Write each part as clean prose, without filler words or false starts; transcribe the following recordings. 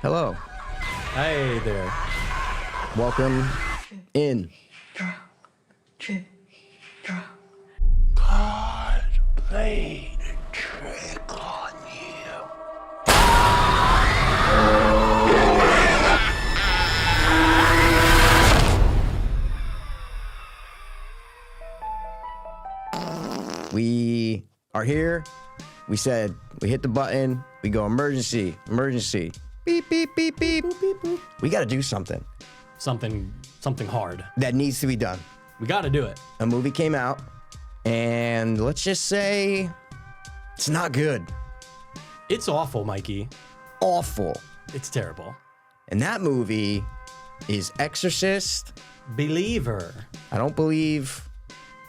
Hello. Hey there. Welcome in. God played a trick on you. We are here. We said, we hit the button. We go emergency, emergency. Beep, beep, beep, beep. Boop, beep, boop. We got to do something Something hard. that needs to be done. We got to do it. A movie came out, and let's just say it's not good. It's awful, Mikey. Awful. It's terrible. And that movie is Exorcist Believer. I don't believe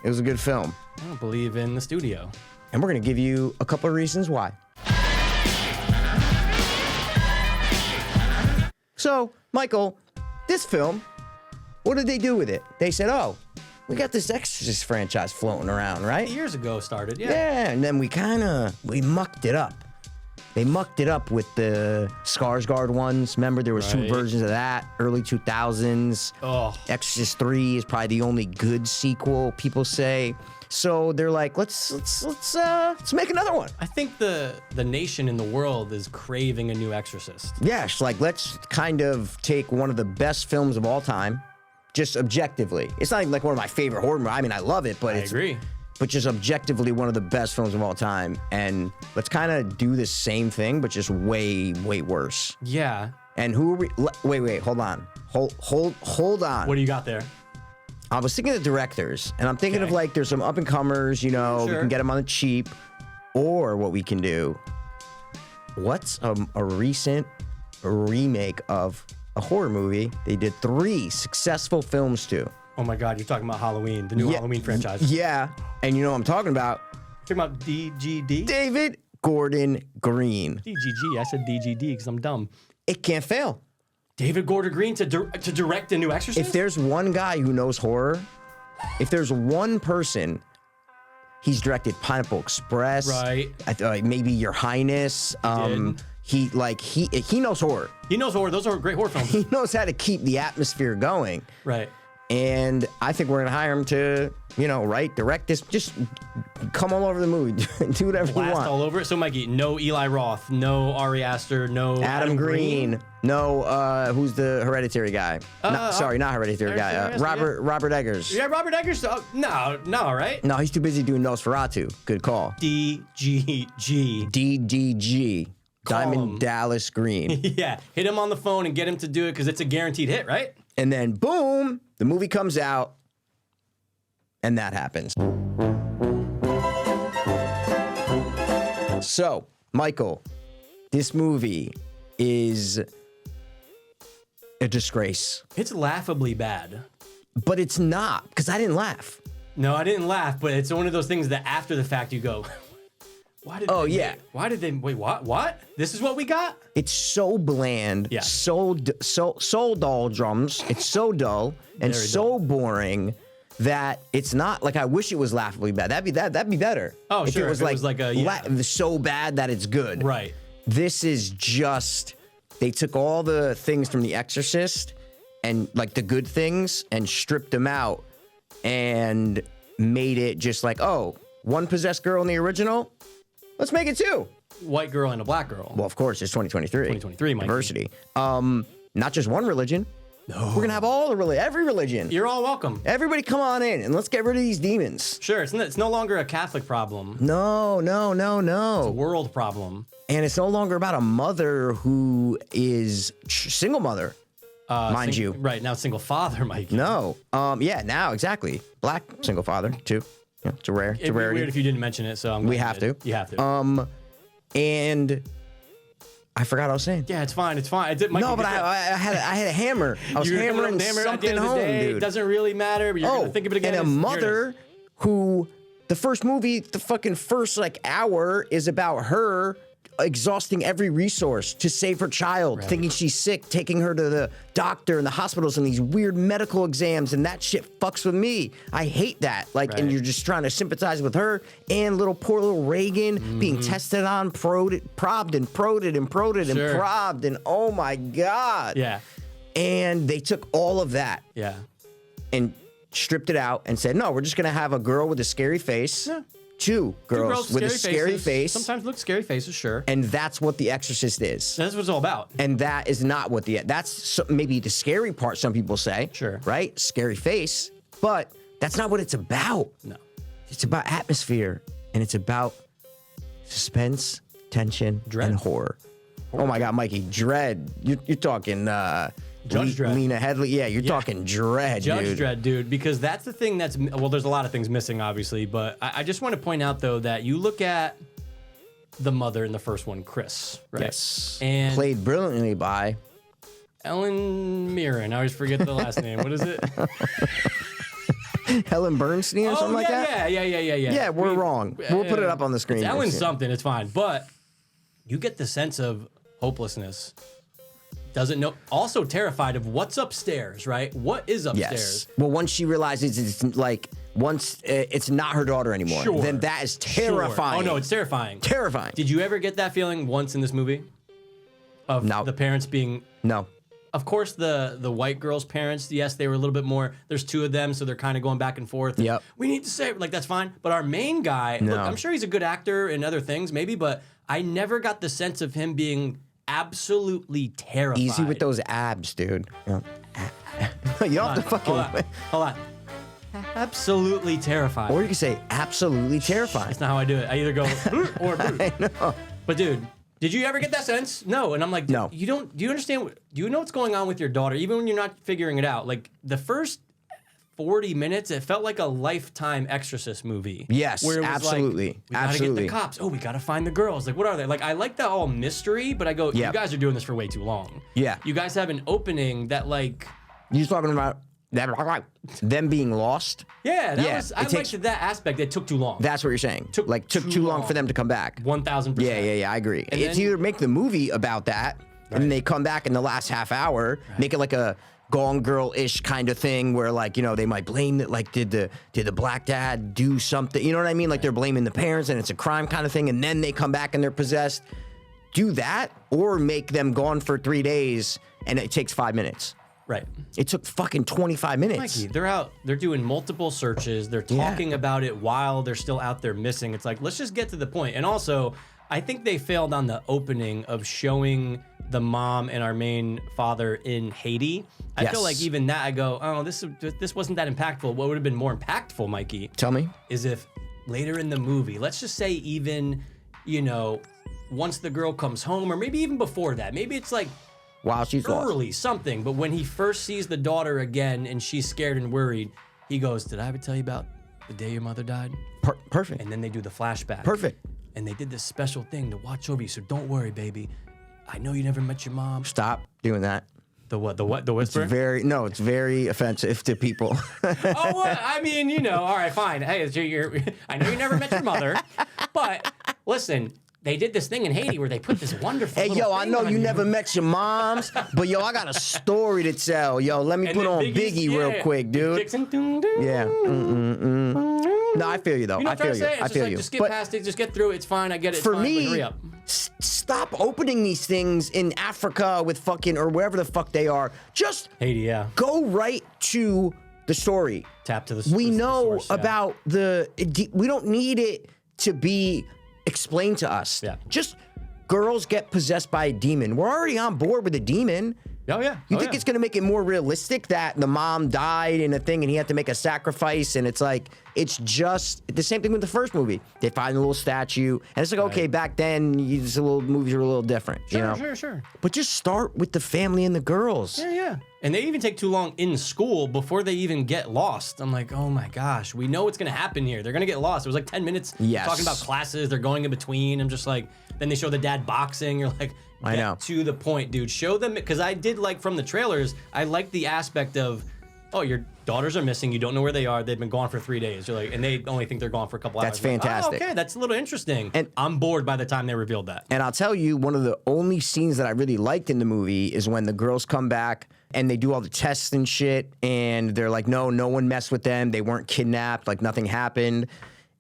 it was a good film. I don't believe in the studio. And we're going to give you a couple of reasons why. So, Michael, this film, what did they do with it? They said, oh, we got this Exorcist franchise floating around, right? Years ago started, yeah. Yeah, and then we mucked it up. They mucked it up with the Skarsgård ones. Remember, there was two Right. versions of that, early 2000s. Oh, Exorcist 3 is probably the only good sequel, people say. So they're like, let's make another one. I think the nation in the world is craving a new Exorcist. Yes, like let's kind of take one of the best films of all time, just objectively. It's not even like one of my favorite horror movies. I mean, I love it, but I agree. But just objectively one of the best films of all time. And let's kind of do the same thing, but just way, way worse. Yeah. And who are we? Wait, hold on. Hold on. What do you got there? I was thinking of directors, and I'm thinking of Okay. like there's some up and comers, you know, we Sure. can get them on the cheap, or what we can do. What's a recent remake of a horror movie they did 3 successful films to? Oh my God, you're talking about Halloween, the new Halloween franchise. Yeah, and you know what I'm talking about? Talking about DGD? David Gordon Green. DGG. I said DGD because I'm dumb. It can't fail. David Gordon Green to direct a new Exorcist? If there's one guy who knows horror, if there's one person, he's directed Pineapple Express, Right. Maybe Your Highness. He knows horror. He knows horror. Those are great horror films. He knows how to keep the atmosphere going. Right. And I think we're gonna hire him to, write, direct this. Just come all over the movie, do whatever you Blast want. all over it. So, Mikey, no Eli Roth, no Ari Aster, no Adam Green. No, who's the Hereditary guy? Not Hereditary guy. Hereditary, Robert Eggers. Yeah, Robert Eggers. No, right? No, he's too busy doing Nosferatu. Good call. DGG. DDG. Call Diamond him. Dallas Green. Yeah, hit him on the phone and get him to do it because it's a guaranteed hit, right? And then boom, the movie comes out, and that happens. So, Michael, this movie is a disgrace. It's laughably bad. But it's not, because I didn't laugh. No, I didn't laugh, but it's one of those things that after the fact you go, why did Oh, they yeah. wait, what? This is what we got? It's so bland, Yeah. so dull drums. It's so dull and Very so dull. boring that it's not like I wish it was laughably bad. That'd be better. Oh, if sure. It was If it was like a, yeah. so bad that it's good. Right. This is just they took all the things from The Exorcist and like the good things and stripped them out and made it just like, oh, one possessed girl in the original. Let's make it 2. White girl and a black girl. Well, of course, it's 2023. 2023, Mikey. Diversity. Not just one religion. No. We're gonna have every religion. You're all welcome. Everybody come on in and let's get rid of these demons. Sure, it's no longer a Catholic problem. No. It's a world problem. And it's no longer about a mother who is single mother, mind you. Right, now single father, Mikey. No. Yeah, now, exactly. Black single father, too. Yeah, it's a It'd be rarity. weird if you didn't mention it, so I'm We glad have you did. to. You have to. And I forgot what I was saying. Yeah, it's fine. I did, Mikey, No, but just- I had a hammer. I was you were hammering hammer at the something end of the home, day. dude. It doesn't really matter, but you're gonna think of it again. And a Here it mother is. who the first movie, the fucking first like hour is about her exhausting every resource to save her child, thinking she's sick, taking her to the doctor and the hospitals and these weird medical exams, and that shit fucks with me. I hate that. Like, and you're just trying to sympathize with her and poor little Reagan being tested on, prodded and prodded and prodded, and oh my God. Yeah. And they took all of that and stripped it out and said, no, we're just going to have a girl with a scary face. Yeah. Two girls with a scary face. Sometimes look scary faces, sure. And that's what The Exorcist is. That's what it's all about. And that is not what that's maybe the scary part, some people say. Sure. Right? Scary face. But that's not what it's about. No. It's about atmosphere. And it's about suspense, tension, and horror. Oh my God, Mikey, Dread. You're talking Judge Dredd. Lena Headley. Yeah, you're talking Dredd, Judge Dredd, dude, because that's the thing that's, well, there's a lot of things missing, obviously, but I just want to point out, though, that you look at the mother in the first one, Chris, right? Yes. And played brilliantly by Ellen Mirren. I always forget the last name. What is it? Helen Bernstein or something like that? Yeah. Yeah, we're wrong. We'll put it up on the screen. It's Ellen something, it's fine. But you get the sense of hopelessness. Doesn't know. Also terrified of what's upstairs, right? What is upstairs? Yes. Well, once she realizes it's like, once it's not her daughter anymore, then that is terrifying. Sure. Oh, no, it's terrifying. Terrifying. Did you ever get that feeling once in this movie? Of the parents being... No. Of course, the white girl's parents, yes, they were a little bit more... There's two of them, so they're kind of going back and forth. Yep. We need to save... Like, that's fine. But our main guy... No. Look, I'm sure he's a good actor and other things, maybe, but I never got the sense of him being... absolutely terrified. Easy with those abs, dude. You don't have to fucking... Hold on. Absolutely terrified. Or you can say absolutely terrifying. That's not how I do it. I either go or I know. But dude, did you ever get that sense? No. And I'm like, no. You don't. Do you understand? Do you know what's going on with your daughter? Even when you're not figuring it out. Like the first 40 minutes, it felt like a Lifetime Exorcist movie. Yes, where it was absolutely. Like, we gotta get the cops. Oh, we gotta find the girls. Like, what are they? Like, I like that all mystery, but I go, you guys are doing this for way too long. Yeah. You guys have an opening that like... You're talking about them being lost? Yeah, I liked that aspect. It took too long. That's what you're saying. Took too long for them to come back. 1,000%. Yeah, I agree. And it's either make the movie about that, and then they come back in the last half hour, make it like a Gone Girl-ish kind of thing where, like, you know, they might blame that, like, did the black dad do something? You know what I mean? Like, they're blaming the parents and it's a crime kind of thing, and then they come back and they're possessed. Do that, or make them gone for 3 days and it takes 5 minutes. Right. It took fucking 25 minutes. Mikey, they're out. They're doing multiple searches. They're talking about it while they're still out there missing. It's like, let's just get to the point. And also, I think they failed on the opening of showing the mom and our main father in Haiti. I feel like even that, I go, oh, this wasn't that impactful. What would have been more impactful, Mikey? Tell me. Is if later in the movie, let's just say even, you know, once the girl comes home, or maybe even before that, maybe it's like while she's early lost. Something. But when he first sees the daughter again and she's scared and worried, he goes, did I ever tell you about the day your mother died? Perfect. And then they do the flashback. Perfect. And they did this special thing to watch over you, so don't worry, baby. I know you never met your mom. Stop doing that. The what? The what? The whisper? It's very offensive to people. Oh, well, I mean, you know, all right, fine. Hey, I know you never met your mother, but listen, they did this thing in Haiti where they put this wonderful Hey, little I thing know on you never met your moms, but I got a story to tell. Let me put on Biggie real quick, dude. Yeah. No, I feel you though. You know I feel you. I feel you. Just get past it. Just get through it. It's fine. I get it. It's for fine, me, hurry up. Stop opening these things in Africa with fucking or wherever the fuck they are. Just Haiti, yeah. Go right to the story. Tap to the. We know source, about we don't need it to be explained to us. Yeah. Just girls get possessed by a demon. We're already on board with the demon. Oh, yeah. You think it's going to make it more realistic that the mom died in a thing and he had to make a sacrifice? And it's like, it's just the same thing with the first movie. They find a little statue. And it's like, okay, back then, movies were a little different. Sure. But just start with the family and the girls. Yeah. And they even take too long in school before they even get lost. I'm like, oh my gosh, we know what's going to happen here. They're going to get lost. It was like 10 minutes talking about classes. They're going in between. I'm just like, then they show the dad boxing. You're like, get to the point, dude. Show them, because I did like from the trailers, I liked the aspect of oh, your daughters are missing. You don't know where they are. They've been gone for 3 days. You're like, and they only think they're gone for a couple hours. That's fantastic. Like, oh, okay, that's a little interesting. And I'm bored by the time they revealed that. And I'll tell you, one of the only scenes that I really liked in the movie is when the girls come back and they do all the tests and shit, and they're like, no one messed with them. They weren't kidnapped. Like, nothing happened.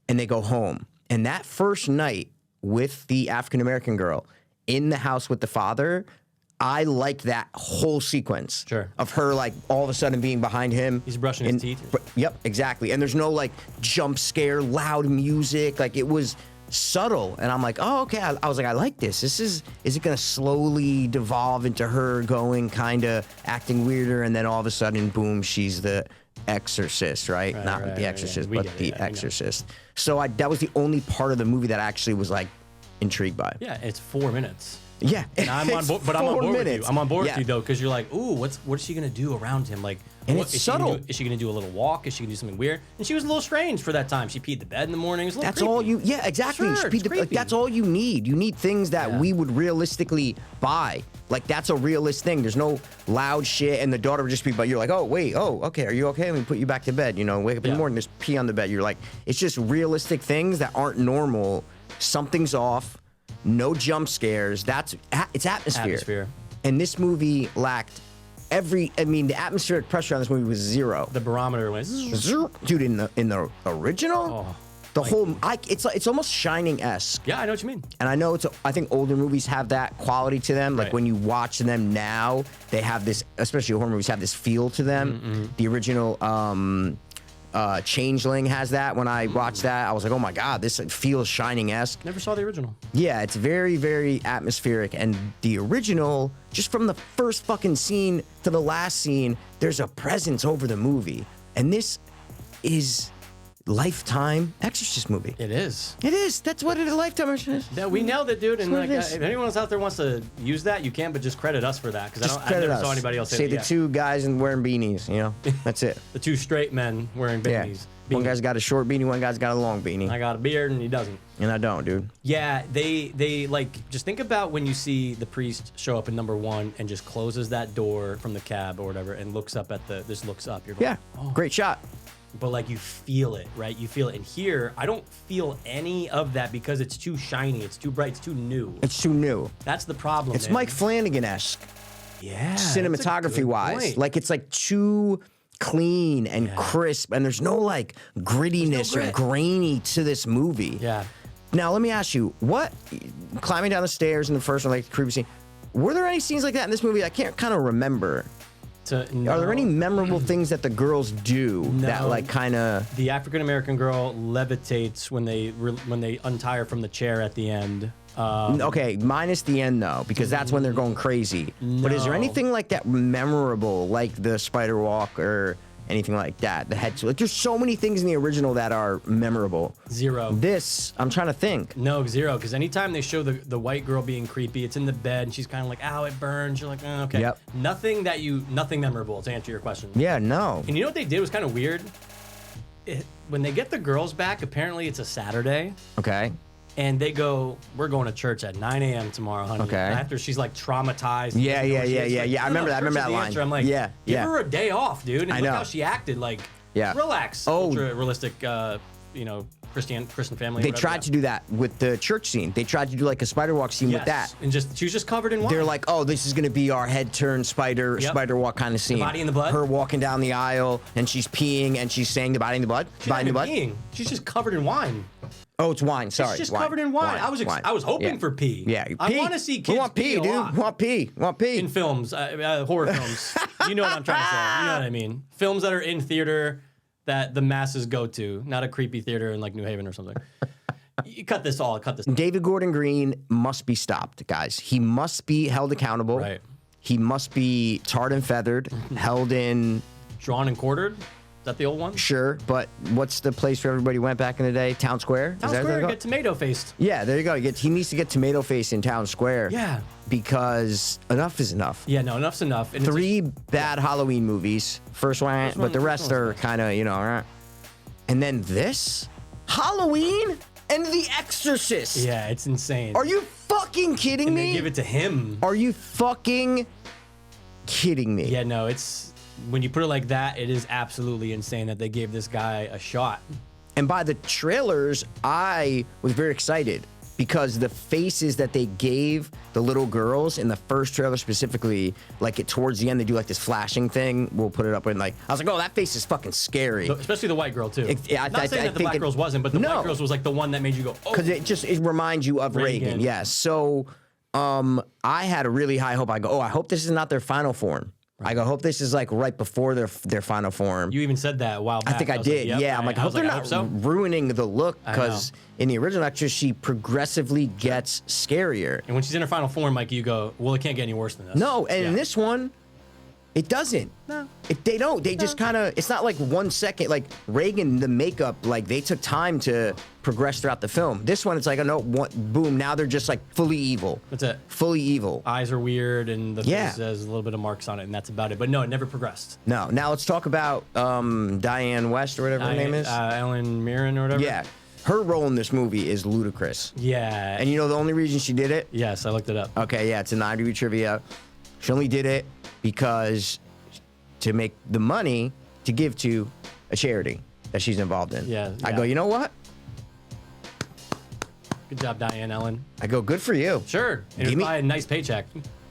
And they go home. And that first night with the African-American girl in the house with the father, I liked that whole sequence of her, like, all of a sudden being behind him. He's brushing his teeth. Yep, exactly. And there's no, like, jump scare, loud music. Like, it was subtle. And I'm like, oh, okay. I was like, I like this. Is it going to slowly devolve into her going kind of acting weirder? And then all of a sudden, boom, she's the Exorcist, right? Not the Exorcist, but the Exorcist. So that was the only part of the movie that I actually was, like, intrigued by. Yeah, it's 4 minutes. Yeah, and I'm on board, but I'm on board with you. I'm on board with you though, because you're like, ooh, what is she gonna do around him? Like, and it's subtle. Is she gonna do a little walk? Is she gonna do something weird? And she was a little strange for that time. She peed the bed in the morning. It was a little That's creepy. all you. Yeah, exactly. Sure, She peed like, that's all you need. You need things that we would realistically buy. Like, that's a realist thing. There's no loud shit, and the daughter would just be, but you're like, oh wait, oh okay, are you okay? Let me put you back to bed. You know, wake up in the morning, there's pee on the bed. You're like, it's just realistic things that aren't normal. Something's off. No jump scares. It's atmosphere. And this movie lacked the atmospheric pressure on this movie was zero. The barometer went dude, in the original, it's almost Shining-esque. Yeah, I know what you mean. And I know I think older movies have that quality to them. Like when you watch them now, they have this, especially horror movies have this feel to them. The original Changeling has that. When I watched that, I was like, oh my God, this feels Shining-esque. Never saw the original. Yeah, it's very, very atmospheric. And the original, just from the first fucking scene to the last scene, there's a presence over the movie. And this is Lifetime Exorcist movie. It is. It is. That's what it is. Lifetime Exorcist. Yeah, we nailed it, dude. And like, if anyone else out there wants to use that, you can, but just credit us for that, because I never saw anybody else say the two guys and wearing beanies. You know, that's it. The two straight men wearing beanies. One guy's got a short beanie, one guy's got a long beanie. I got a beard and he doesn't. And I don't, dude. Yeah, they like, just think about when you see the priest show up in number 1 and just closes that door from the cab or whatever and looks up at looks up. You're going, great shot. But like, you feel it, right? You feel it. And here, I don't feel any of that because it's too shiny, it's too bright, it's too new. It's too new. That's the problem. It's Mike Flanagan-esque. Yeah. Cinematography-wise. Like, it's like too clean and crisp, and there's no like grittiness or grainy to this movie. Yeah. Now, let me ask you, climbing down the stairs in the first one, like the creepy scene, were there any scenes like that in this movie? I can't kind of remember. No. Are there any memorable things that the girls do that like kind of... The African-American girl levitates when they untie her from the chair at the end. Okay, minus the end though, because that's when they're going crazy. No. But is there anything like that memorable, like the spider walk or anything like that? The head, like, there's so many things in the original that are memorable. Zero. This, I'm trying to think. No, zero. Because anytime they show the white girl being creepy, it's in the bed and she's kind of like, ow, it burns. You're like, okay. Yep. Nothing memorable, to answer your question. Yeah, no. And you know what they did was kind of weird? When they get the girls back, apparently it's a Saturday. Okay. And they go, we're going to church at 9 a.m. tomorrow, honey. Okay. And after she's like traumatized. Yeah. I remember that. I remember that line. I'm like, give her a day off, dude. And look how she acted. Like, relax. Ultra realistic, Christian family. They tried to do that with the church scene. They tried to do like a spider walk scene with that. And she was just covered in wine. They're like, oh, this is going to be our head turn spider walk kind of scene. The body in the blood. Her walking down the aisle and she's peeing and she's saying the body in the blood. She's not even peeing. She's just covered in wine. Oh, it's wine. Sorry, it's just covered in wine. I was hoping for pee. Yeah, pee. I want to see kids. We want pee, dude. We want pee. We want pee in films, horror films. You know what I'm trying to say. You know what I mean. Films that are in theater that the masses go to, not a creepy theater in like New Haven or something. You cut this. David Gordon Green must be stopped, guys. He must be held accountable. Right. He must be tarred and feathered, held in, drawn and quartered. Is that the old one? Sure, but what's the place where everybody went back in the day? Town Square? Town Square, get tomato faced. Yeah, there you go. He needs to get tomato faced in Town Square. Yeah. Because enough is enough. Yeah, no, enough's enough. And 3 bad Halloween movies. First one, but the rest are kind of, And then this? Halloween and The Exorcist. Yeah, it's insane. Are you fucking kidding me? They give it to him. Are you fucking kidding me? Yeah, no, it's when you put it like that, it is absolutely insane that they gave this guy a shot. And by the trailers, I was very excited because the faces that they gave the little girls in the first trailer specifically, like towards the end, they do like this flashing thing. We'll put it up in like, I was like, oh, that face is fucking scary. Especially the white girl too. Not saying that the think black girls wasn't, but the white girls was like the one that made you go, oh. Because it reminds you of Reagan. Yes. So I had a really high hope. I go, oh, I hope this is not their final form. I go, hope this is like right before their final form. You even said that a while back. I think I did. Like, yep. Yeah, I'm like, I hope they're not ruining the look because in the original Exorcist, she progressively gets scarier. And when she's in her final form, like you go, well, it can't get any worse than this. No, and in this one, it doesn't. No. They don't. They just kind of, it's not like 1 second. Like Reagan, the makeup, like they took time to progress throughout the film. This one, it's like, boom, now they're just like fully evil. That's it. Fully evil. Eyes are weird and the face has a little bit of marks on it, and that's about it. But no, it never progressed. No. Now let's talk about Diane West or whatever her name is. Ellen Mirren or whatever. Yeah. Her role in this movie is ludicrous. Yeah. And you know the only reason she did it? Yes, I looked it up. Okay, yeah, it's an IMDb trivia. She only did it because to make the money to give to a charity that she's involved in. Yeah. I go, you know what? Good job, Diane Ellen. I go, good for you. Sure. And it was probably a nice paycheck.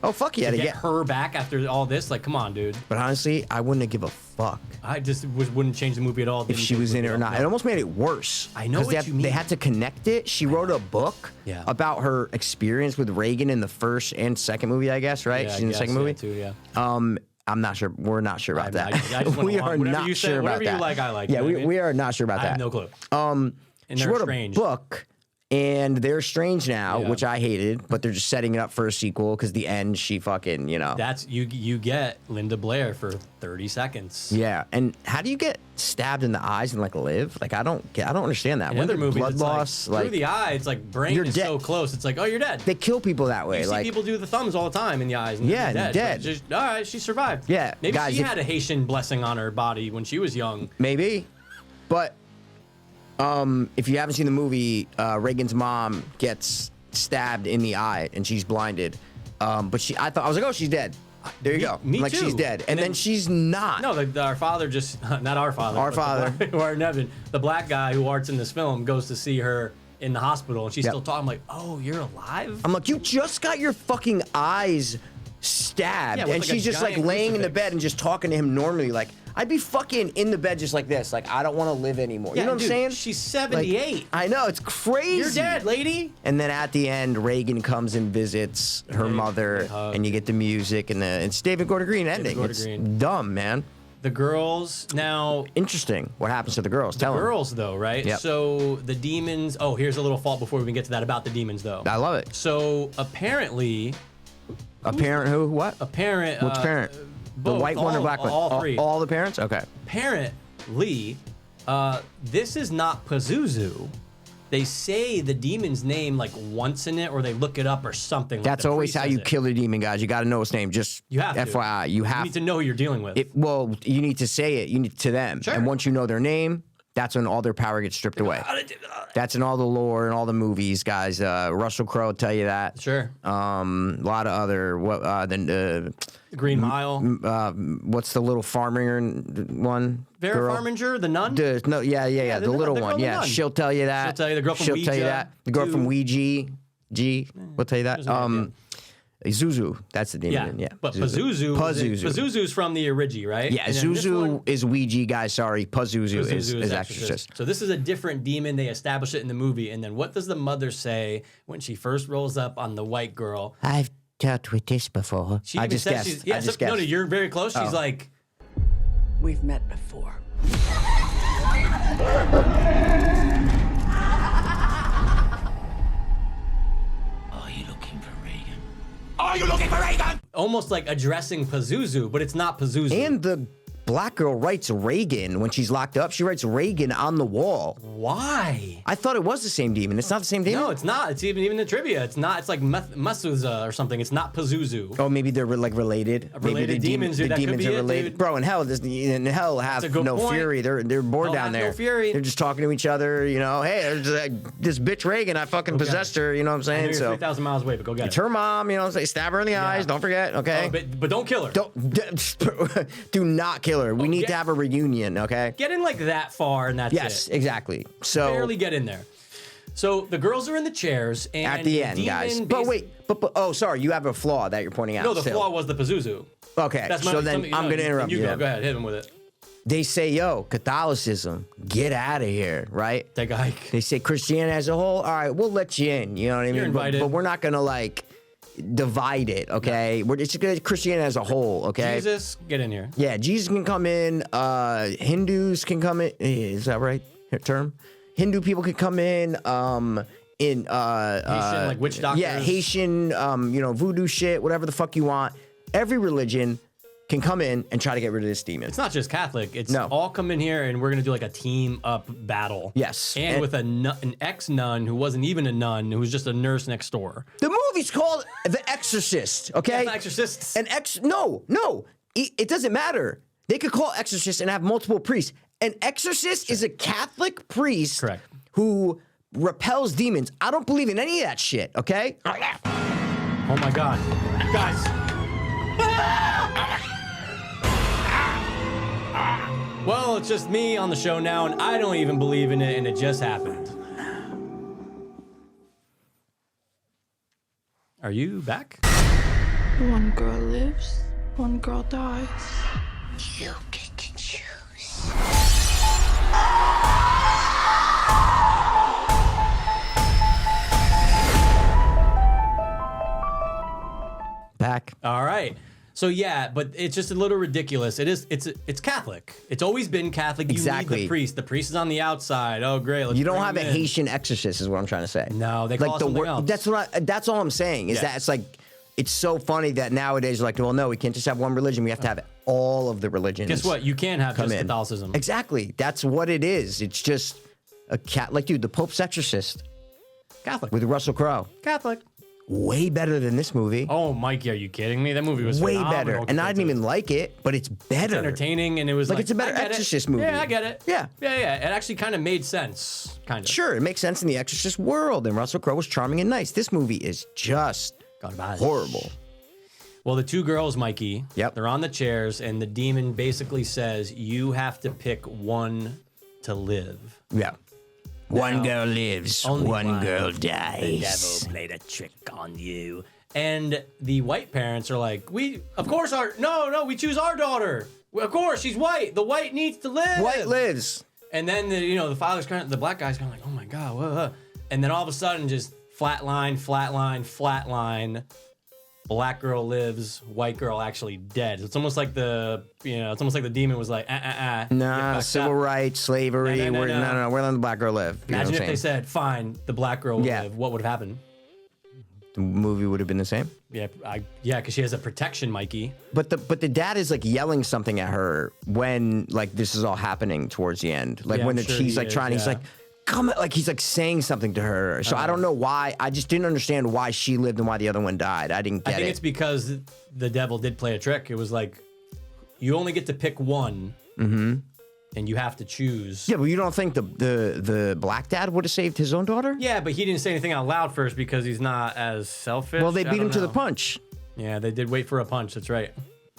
Oh, fuck yeah. To get her back after all this, like, come on, dude. But honestly, I wouldn't have give a fuck. I just wouldn't change the movie at all. If she was in it or not. It almost made it worse. I know what you mean. They had to connect it. She wrote a book about her experience with Reagan in the first and second movie, I guess, right? Yeah, She's in the second movie? Too, yeah. I'm not sure. We're not sure about that. I just we are not you sure about whatever that. You like, I like. Yeah, you know we are not sure about that. I have no clue. And she wrote strange. a book, and they're strange now, which I hated, but they're just setting it up for a sequel because the end, she fucking, That's you get Linda Blair for 30 seconds. Yeah, and how do you get stabbed in the eyes and like live? Like I don't understand that. In other movies, blood it's loss, like, through the eye, it's like brain is so close. It's like, oh, you're dead. They kill people that way. You see people do the thumbs all the time in the eyes. And they're dead. Just, all right, she survived. Yeah, maybe guys, she had a Haitian blessing on her body when she was young. Maybe, but if you haven't seen the movie, Reagan's mom gets stabbed in the eye and she's blinded. But I was like, oh, she's dead. There you go. Me like too. She's dead, and then she's not. No, our father just not our father. Our father, or Nevin, the black guy who arts in this film, goes to see her in the hospital, and she's still talking. I'm like, oh, you're alive? I'm like, you just got your fucking eyes stabbed, and she's just like laying in the bed and just talking to him normally. Like, I'd be fucking in the bed just like this. Like, I don't want to live anymore. You know what I'm saying? She's 78. Like, I know, it's crazy. You're dead, lady. And then at the end, Reagan comes and visits her mother, and you get the music and it's David Gordon Green ending. It's dumb, man. The girls now. Interesting. What happens to the girls? Tell them. The girls, though, right? Yep. So the demons. Oh, here's a little fault before we even get to that about the demons, though. I love it. So apparently. A parent who? What? A parent. Which parent? The white one or black one? All three. All the parents? Okay. Apparently, this is not Pazuzu. They say the demon's name like once in it, or they look it up or something. That's always how you kill a demon, guys. You got to know his name. Just you have FYI, you need to know who you're dealing with. Well, you need to say it. You need to them, and once you know their name, that's when all their power gets stripped away. That's in all the lore and all the movies, guys. Russell Crowe will tell you that. Sure. A lot of other Green Mile. What's the little farmer one? Vera Farminger, the nun. The little one. Yeah, she'll tell you that. She'll tell you the girl from Ouija. She'll tell you that. The girl from Ouija. We'll tell you that. Zuzu, that's the demon. Yeah. But Pazuzu's from the Origi, right? Yeah, Zuzu is Ouija, guys. Sorry, Pazuzu is Exorcist. So this is a different demon. They establish it in the movie, and then what does the mother say when she first rolls up on the white girl? I've dealt with this before. I just guessed. No, you're very close. She's like, we've met before. Are you looking for Reagan? Almost like addressing Pazuzu, but it's not Pazuzu. And the black girl writes Reagan when she's locked up. She writes Reagan on the wall. Why? I thought it was the same demon. It's not the same demon? No, it's not. It's even the trivia. It's not. It's like Masuza or something. It's not Pazuzu. Oh, maybe they're like related. Related maybe demons, dude. The That could demons be are it, related. dude. Bro, in hell have a good no point. fury. They're bored Hell down have there. no fury. They're just talking to each other. You know, hey, there's this bitch Reagan. I fucking possessed her. You know what I'm I know saying? you're So 3,000 miles away, but go get it's it. her mom. You know what I'm saying? Stab her in the eyes. Don't forget. Okay. Oh, but don't kill her. Do not kill her. We need get- to have a reunion. Okay. Get in like that far, and that's Yes, it. exactly. So Barely get in there. So the girls are in the chairs, and at the end, guys. But wait, but oh, sorry, you have a flaw that you're pointing out. No, the still. flaw was the Pazuzu. Okay, That's so then I'm gonna interrupt you. you. Go ahead, hit him with it. They say, "Yo, Catholicism, get out of here," right? Take a hike. They say Christianity as a whole. All right, we'll let you in. You know what I mean? You're invited. But we're not gonna like divide it. Okay, it's Christianity as a whole. Okay. Jesus, get in here. Yeah, Jesus can come in. Hindus can come in. Is that right? Term? Hindu people can come in. Haitian, like witch doctors. Yeah, Haitian. Voodoo shit. Whatever the fuck you want. Every religion can come in and try to get rid of this demon. It's not just Catholic. It's No. all come in here, and we're gonna do like a team up battle. Yes. and with an ex nun who wasn't even a nun, who was just a nurse next door. The movie's called The Exorcist. Okay. Yeah, Exorcists. No. It doesn't matter. They could call Exorcist and have multiple priests. An exorcist is a Catholic priest Correct. who repels demons. I don't believe in any of that shit, okay? Oh my God, guys. Well, it's just me on the show now, and I don't even believe in it, and it just happened. Are you back? One girl lives, one girl dies. You get to choose. Back. All right. So yeah, but it's just a little ridiculous. It's Catholic. It's always been Catholic. You need Exactly. the priest. The priest is on the outside. Oh, great. Let's You don't bring have a him in. Haitian exorcist, is what I'm trying to say. No, they call it something else. That's all I'm saying. Is Yeah. that it's like it's so funny that nowadays like, well, no, we can't just have one religion. We have to have all of the religions. Guess what? You can't have come just in. Catholicism. Exactly. That's what it is. It's just a cat. Like, dude, the Pope's Exorcist Catholic. with Russell Crowe. Catholic. Way better than this movie. Oh, Mikey, are you kidding me? That movie was Way phenomenal better. And I compared didn't to- even like it, but it's better. entertaining, and it was Like, like it's a better I get it. Exorcist movie. Yeah, I get it. Yeah. yeah. It actually kind of made sense, kind of. Sure, it makes sense in the Exorcist world, and Russell Crowe was charming and nice. This movie is just Garbage. horrible. Well, the two girls, Mikey. Yep. They're on the chairs, and the demon basically says, "You have to pick one to live." Yeah. One girl lives, only one one. girl The dies. devil played a trick on you. And the white parents are like, we choose our daughter. Of course, she's white. The white needs to live. White lives. And then the father's the black guy's kind of like, oh my God, what? And then all of a sudden, just flatline. Black girl lives, white girl actually dead. It's almost like the demon was like, Get Nah, fucked civil up. rights, slavery. No. We're letting the black girl live. You know Imagine what if I'm they saying? said, fine, the black girl will Yeah. live. What would have happened? The movie would have been the same. Yeah, because she has a protection, Mikey. But the dad is like yelling something at her when like this is all happening towards the end. Like Yeah, when I'm sure he's he like is, trying, he's yeah. like, come on, like he's like saying something to her. So I don't know why. I just didn't understand why she lived and why the other one died. I didn't get I think it. it's because the devil did play a trick. It was like, you only get to pick one, and you have to choose. Yeah, but you don't think the black dad would have saved his own daughter? Yeah, but he didn't say anything out loud first because he's not as selfish. Well, they I beat him don't to the know. punch. Yeah, they did wait for a punch. That's right.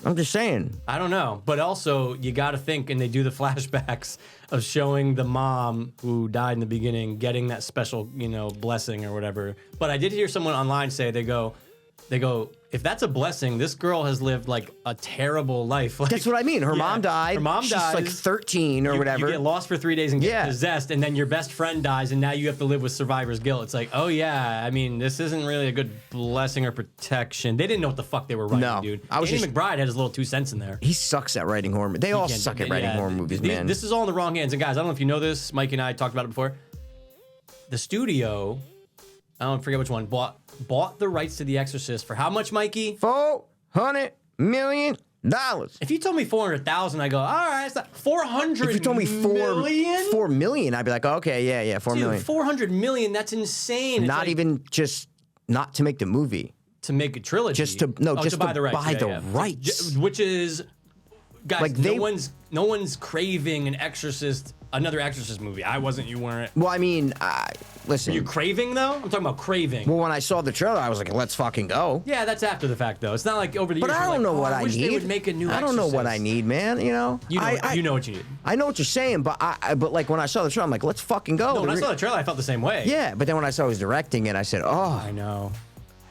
I'm just saying. I don't know. But also, you got to think, and they do the flashbacks of showing the mom who died in the beginning getting that special, blessing or whatever. But I did hear someone online say, they go, if that's a blessing, this girl has lived like a terrible life. Like, That's what I mean. Her yeah, mom died. Her mom She's dies. like 13 or whatever. You get lost for 3 days and get Yeah. possessed, and then your best friend dies, and now you have to live with survivor's guilt. It's like, oh yeah, I mean, this isn't really a good blessing or protection. They didn't know what the fuck they were writing, No, dude. I was Danny just- McBride had his little 2 cents in there. He sucks at writing horror. They all suck at writing horror movies, man. This is all in the wrong hands. And guys, I don't know if you know this. Mike and I talked about it before. The studio, I don't forget which one, bought the rights to The Exorcist for how much, Mikey? $400 million. If you told me 400,000, I go, all right, it's not 400. If you told me million? 4 million, I'd be like, okay, yeah, 4 Dude, million. 400 million, that's insane. It's Not like, even just not to make the movie. to make a trilogy. Just to buy the rights. buy the rights. Which is, guys, Like, no one's craving another Exorcist movie. I wasn't, you weren't. Well, I mean, listen. Are you craving though? I'm talking about craving. Well, when I saw the trailer, I was like, let's fucking go. Yeah, that's after the fact though. It's not like over the years. But I you're don't like, know what I I wish need. They would make a new I don't know what I Exorcist. need, man. You know. You know what you need. I know what you're saying, but but like when I saw the trailer, I'm like, let's fucking go. No, when I saw the trailer, I felt the same way. Yeah, but then when I saw he was directing it, I said, oh I know.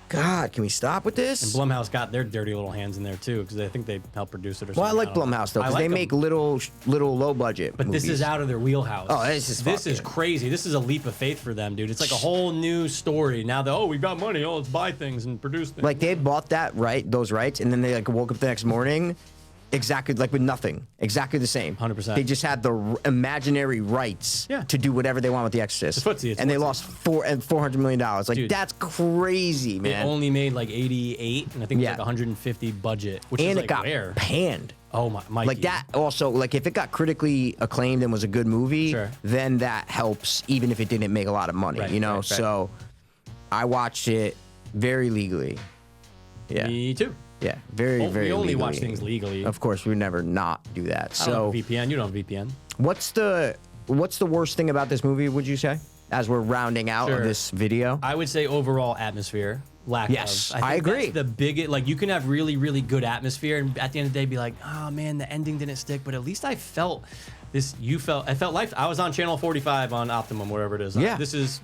God, can we stop with this? And Blumhouse got their dirty little hands in there too, because I think they helped produce it or something. Well, I like don't know. Blumhouse though, I because like they them. make little low budget. But movies. this is out of their wheelhouse. Oh, this is fucking- crazy. This is a leap of faith for them, dude. It's like a whole new story. Now that we got money, let's buy things and produce things. Like they bought those rights, and then they like woke up the next morning, exactly like with nothing, exactly the same. 100%. They just had the imaginary rights Yeah. to do whatever they want with the Exorcist. It's footsie, it's and they footsie. lost $400 million. Like Dude, that's crazy, it man. only made like 88, and I think it was Yeah. like 150 budget, which And is it like got where? panned. Oh my! Like that also, like if it got critically acclaimed and was a good movie, Sure. then that helps even if it didn't make a lot of money, Right, you know? right, right. So I watched it very legally. Yeah. Me too. Yeah, very, very We only legally. watch things legally. Of course, we would never not do that. I don't So have a VPN. You don't have a VPN. what's the worst thing about this movie, would you say? As we're rounding out Sure. of this video? I would say overall atmosphere. Lack Yes, of. I think agree. That's the biggest, like you can have really, really good atmosphere, and at the end of the day, be like, oh man, the ending didn't stick. But at least I felt this. I felt life. I was on channel 45 on Optimum, wherever it is. Yeah. This is.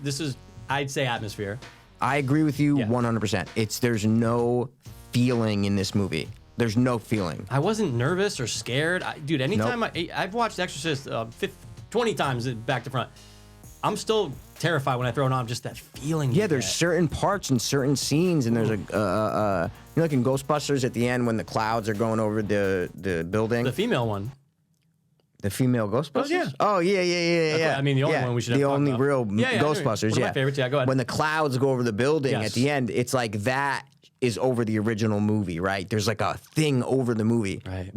I'd say atmosphere. I agree with you Yeah. 100%. There's no feeling in this movie. There's no feeling. I wasn't nervous or scared. Dude, anytime I've watched Exorcist 20 times back to front, I'm still terrified when I throw it on. Just that feeling. Yeah, you there's get. certain parts and certain scenes, and there's like in Ghostbusters at the end when the clouds are going over the building. The female one. The female Ghostbusters? yeah. Oh, yeah. I mean, the only Yeah, one we should have the talked only about. real Yeah, I know. Ghostbusters, One of my yeah. favorites, yeah, go ahead. When the clouds go over the building Yes. at the end, it's like that is over the original movie, right? There's like a thing over the movie. Right.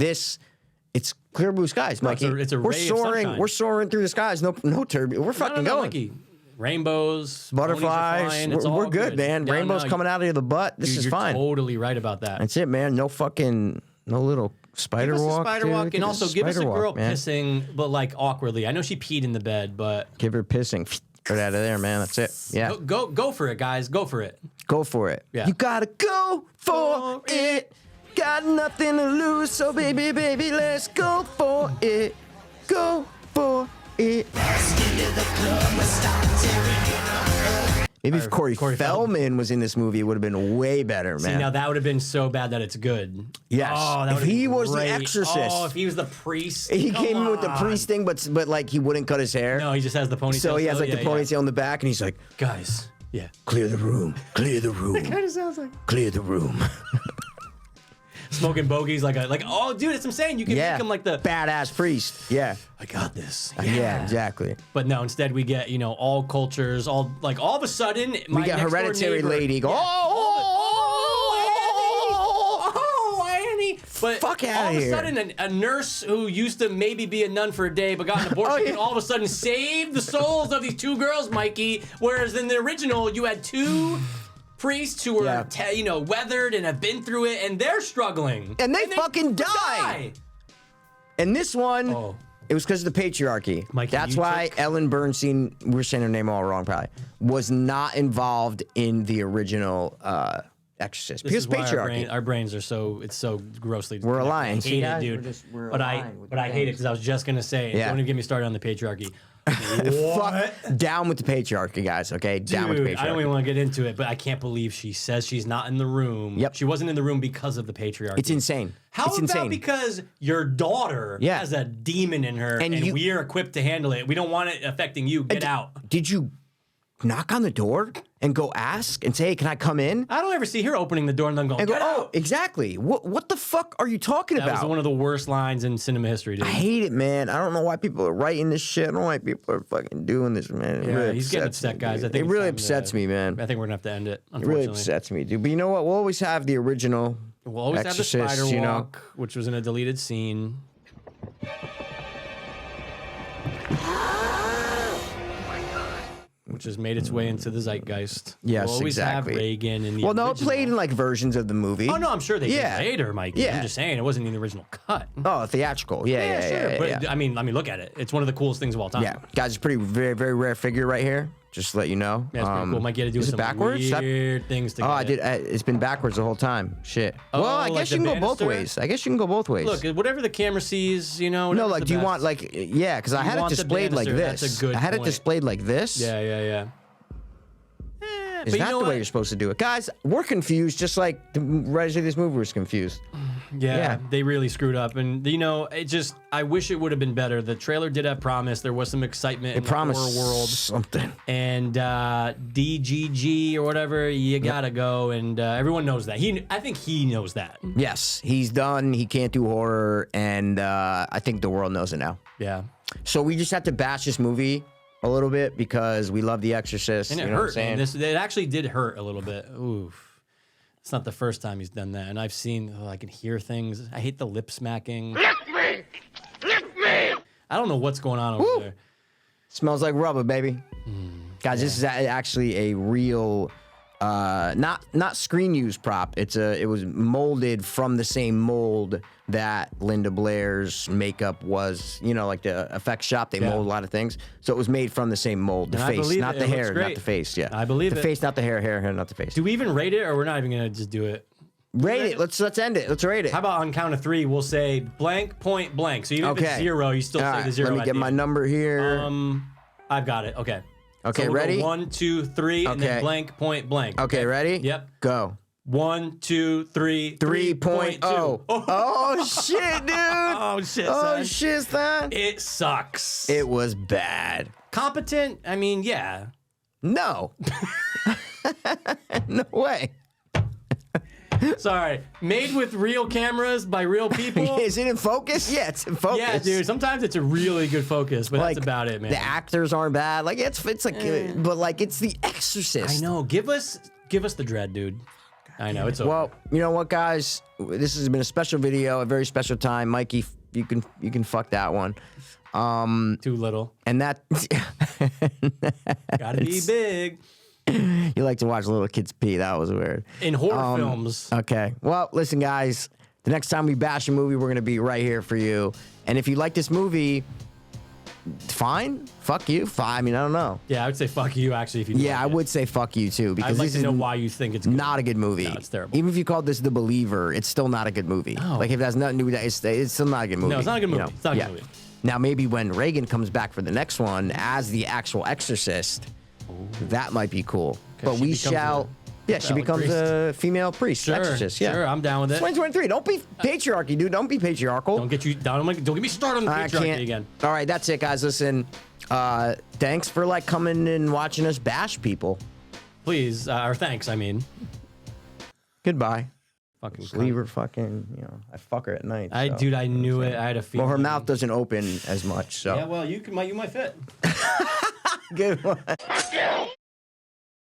It's clear blue skies, Mikey. it's a we're ray of soaring. sunshine. We're soaring through the skies. No turbulence. We're fucking No, going. Mikey. Rainbows, Butterflies. ponies are flying, it's We're all good, man. No, Rainbows no, coming out of the butt. This dude, is you're fine. Totally right about that. That's it, man. No little spider Give us walk. a spider dude. walk, and Give also us give us a spider girl walk, man. pissing, but like awkwardly. I know she peed in the bed, but Give her pissing. Right out of there, man. That's it. Yeah. go for it, guys. Go for it. Go for it. Yeah. You gotta go for it. Got nothing to lose, so baby, let's go for it. Go for it. Maybe if Corey Feldman was in this movie, it would have been way better, man. See, now that would have been so bad that it's good. Yes. Oh, that If would have he been was the great. Exorcist. Oh, if he was the priest. He Come came in with the on. priest thing, but like he wouldn't cut his hair. No, he just has the ponytail. So he has still. like the ponytail in the back, and he's like, Guys, yeah. clear the room, clear the room, Kind of sounds like clear the room. smoking bogeys, oh, dude, it's insane. You can Yeah. make him like the badass priest. Yeah. I got this. Yeah, exactly. But no, instead we get, all cultures, all of a sudden, We got Hereditary Lady go, Oh, Annie. But Fuck outta all of a here. sudden, a nurse who used to maybe be a nun for a day but got an abortion Oh, yeah. can all of a sudden save the souls of these two girls, Mikey. Whereas in the original, you had two priests who were, Yeah. weathered and have been through it, and they're struggling. And they fucking die. And this one, Oh. it was because of the patriarchy. Mikey, That's you why took- Ellen Bernstein, we're saying her name all wrong probably, was not involved in the original Exorcist. This Because is why patriarchy. our brains are so grossly. We're aligned. I See, hate it, guys? dude. We're but aligned with I the hate it things. because I was just gonna say, Yeah. don't even get me started on the patriarchy. Fuck, down with the patriarchy, guys, okay? Down with the Dude, patriarchy. I don't even want to get into it, but I can't believe she says she's not in the room. Yep. She wasn't in the room because of the patriarchy. It's insane. How it's about insane. because your daughter Yeah. has a demon in her And and you- we are equipped to handle it? We don't want it affecting you. Get out. Did you knock on the door and go ask and say, hey, can I come in? I don't ever see her opening the door and then going, And go, get oh, out. exactly. What the fuck are you talking That about? was one of the worst lines in cinema history, dude. I hate it, man. I don't know why people are writing this shit. I don't know why people are fucking doing this, man. It Yeah, really he's getting upsets upset, me, guys. dude. I think it it's really time upsets to- me, man. I think we're gonna have to end it. It really Unfortunately, upsets me, dude. But you know what? We'll always have the original We'll always have the Exorcist, spider you know. walk, which was in a deleted scene. Which has made its way into the zeitgeist. Yes, we'll always exactly. have Reagan in the Well, no, it original. played in like versions of the movie. Oh, no, I'm sure they Yeah. did later, Mikey. Yeah. I'm just saying, it wasn't in the original cut. Oh, theatrical. Yeah. But, I mean, look at it. It's one of the coolest things of all time. Yeah, guys, it's a pretty very, very rare figure right here. Just to let you know. Yeah, it's pretty cool. Might get to do is it some backwards? weird things to Oh, get I it. did. It's been backwards the whole time. Shit. Oh, Well, I like guess the you can go both banister? ways. I guess you can go both ways. Look, whatever the camera sees, you know. no, whatever's like, the do you best. want like, yeah, because I You had it want the displayed like banister, this. that's a good I had it point. displayed like this. Yeah. Is but that you know the way what? you're supposed to do it, guys? We're confused, just like the writers of this movie was confused. Yeah, they really screwed up, and you know, I wish it would have been better. The trailer did have promise. There was some excitement in the horror world, something. and DGG or whatever. You gotta go, and everyone knows that. I think he knows that. Yes, he's done. He can't do horror, and I think the world knows it now. Yeah, So we just have to bash this movie a little bit because we love The Exorcist. and it you know hurt. what I'm Man. saying? It actually did hurt a little bit. Oof. It's not the first time he's done that, and I've seen. I can hear things. I hate the lip smacking. Lick me! Lick me! I don't know what's going on over there. Smells like rubber, baby. Guys, this is actually a real, not screen use prop. It was molded from the same mold that Linda Blair's makeup was. You know, like the effects shop, they mold a lot of things. So it was made from the same mold. The And I face, believe not it. the It looks hair, not great. the face. Yeah, I believe the it. face, not the hair, hair, not the face. Do we even rate it, or we're not even gonna just do it? Rate it. Let's end it. Let's rate it. How about on count of 3, we'll say blank, point, blank. So even if it's Okay. 0, you still All say right, the 0. let me at get the my end. number here. I've got it. Okay. Okay, so we'll ready? Go 1, 2, 3, and Okay. then blank, point, blank. Okay, ready? Yep. Go. 1, 2, 3, 3.0. 3.0. Oh shit, dude. Oh shit, Oh son. shit, son. It sucks. It was bad. Competent? I mean, yeah. No. No way. Sorry. Made with real cameras by real people. Is it in focus? Yeah, it's in focus. Yeah, dude. Sometimes it's a really good focus, but Like, that's about it, man. The actors aren't bad. Like it's like, but like it's The Exorcist. I know. Give us the dread, dude. I know it's over. Well, you know what, guys? This has been a special video, a very special time. Mikey, you can fuck that one. Too little. And that Gotta be big. you like to watch little kids pee. That was weird. In horror films. Okay. Well, listen, guys. The next time we bash a movie, we're gonna be right here for you. And if you like this movie, fine. Fuck you. Fine. I mean, I don't know. Yeah, I would say fuck you actually if you. Yeah, I like it. would say fuck you too because I'd like this to is know why you think it's good. not a good movie. No, it's terrible. Even if you called this The Believer, it's still not a good movie. No. Like if it has nothing to do with that, it's still not a good movie. No, it's not a good you movie. know? It's not a good movie. Now maybe when Reagan comes back for the next one as the actual Exorcist, that might be cool. But she we becomes shall. a Yeah, she Catholic becomes priest. a female priest, Sure, exorcist. Yeah, sure, I'm down with it. 2023. Don't be patriarchy, dude. Don't be patriarchal. Don't get me started on the I patriarchy can't. again. All right, that's it, guys. Listen, thanks for like coming and watching us bash people. Please, or thanks. I mean, Goodbye. fucking. Just leave her fucking. You know, I fuck her at night. so. Dude, I knew it. I had a feeling. Well, her mouth doesn't open as much. So Yeah, well, you might fit. good one. Still